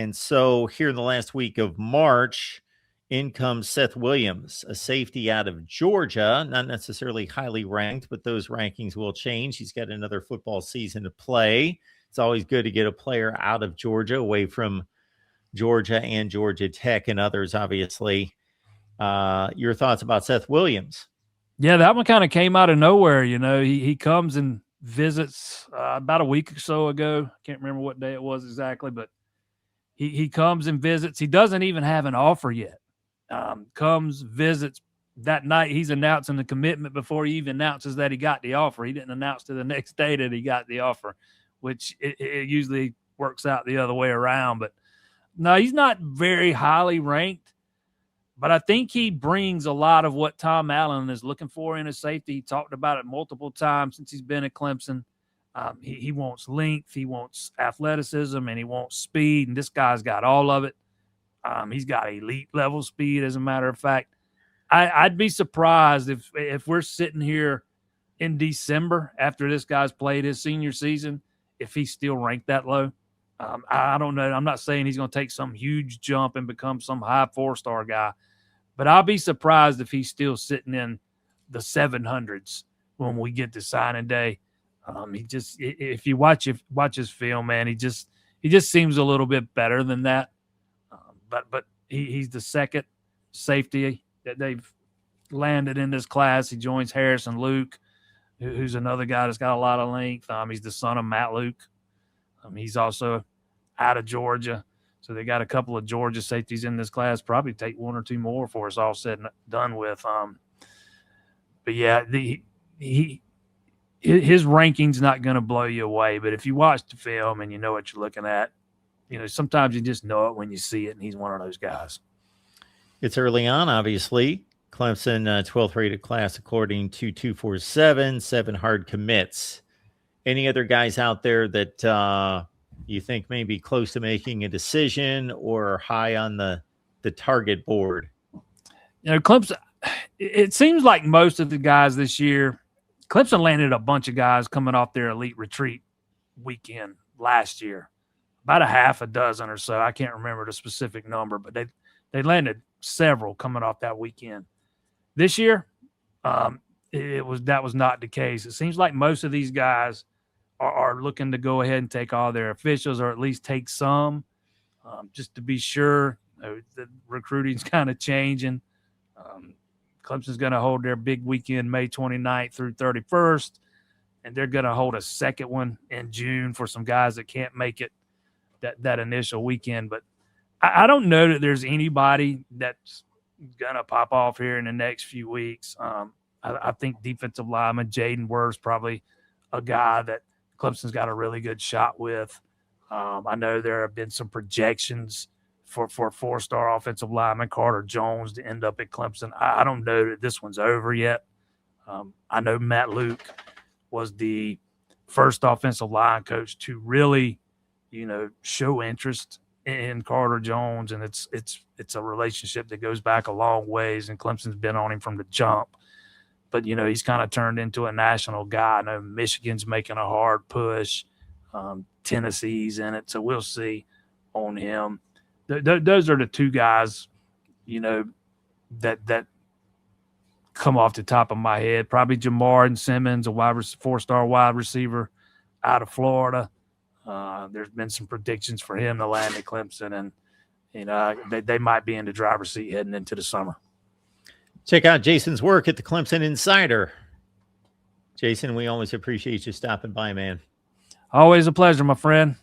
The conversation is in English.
And so here in the last week of March, in comes Seth Williams, a safety out of Georgia, not necessarily highly ranked, but those rankings will change. He's got another football season to play. It's always good to get a player out of Georgia, away from Georgia and Georgia Tech and others, obviously. Your thoughts about Seth Williams? Yeah, that one kind of came out of nowhere. He comes and visits about a week or so ago. I can't remember what day it was exactly, but he comes and visits. He doesn't even have an offer yet. Comes, visits. That night he's announcing the commitment before he even announces that he got the offer. He didn't announce to the next day that he got the offer, which it usually works out the other way around. But no, he's not very highly ranked, but I think he brings a lot of what Tom Allen is looking for in a safety. He talked about it multiple times since he's been at Clemson. He wants length, he wants athleticism, and he wants speed, and this guy's got all of it. He's got elite level speed, as a matter of fact. I'd be surprised if we're sitting here in December after this guy's played his senior season, if he's still ranked that low. I don't know. I'm not saying he's going to take some huge jump and become some high 4-star guy, but I'll be surprised if he's still sitting in the 700s when we get to signing day. If you watch his film, man, he just seems a little bit better than that. But he's the second safety that they've landed in this class. He joins Harrison Luke, who's another guy that's got a lot of length. He's the son of Matt Luke. He's also out of Georgia. So they got a couple of Georgia safeties in this class. Probably take one or two more for us all said and done with. But yeah, his ranking's not going to blow you away. But if you watch the film and you know what you're looking at, sometimes you just know it when you see it, and he's one of those guys. It's early on, obviously. Clemson, 12th rated class according to 247, 7 hard commits. Any other guys out there that you think may be close to making a decision or high on the target board? Clemson, it seems like most of the guys this year, Clemson landed a bunch of guys coming off their elite retreat weekend last year. About a half a dozen or so. I can't remember the specific number, but they landed several coming off that weekend. This year, that was not the case. It seems like most of these guys are looking to go ahead and take all their officials, or at least take some, just to be sure. The recruiting's kind of changing. Clemson's going to hold their big weekend May 29th through 31st, and they're going to hold a second one in June for some guys that can't make it that initial weekend. But I don't know that there's anybody that's going to pop off here in the next few weeks. I think defensive lineman Jaden Wirf's probably a guy that Clemson's got a really good shot with. I know there have been some projections for 4-star offensive lineman Carter Jones to end up at Clemson. I don't know that this one's over yet. I know Matt Luke was the first offensive line coach to really, show interest in Carter Jones, and it's a relationship that goes back a long ways, and Clemson's been on him from the jump. But, he's kind of turned into a national guy. I know Michigan's making a hard push. Tennessee's in it, so we'll see on him. Those are the two guys, that come off the top of my head. Probably Jamar Simmons, a 4-star wide receiver out of Florida. There's been some predictions for him to land at Clemson, and they might be in the driver's seat heading into the summer. Check out Jason's work at the Clemson Insider. Jason, we always appreciate you stopping by, man. Always a pleasure, my friend.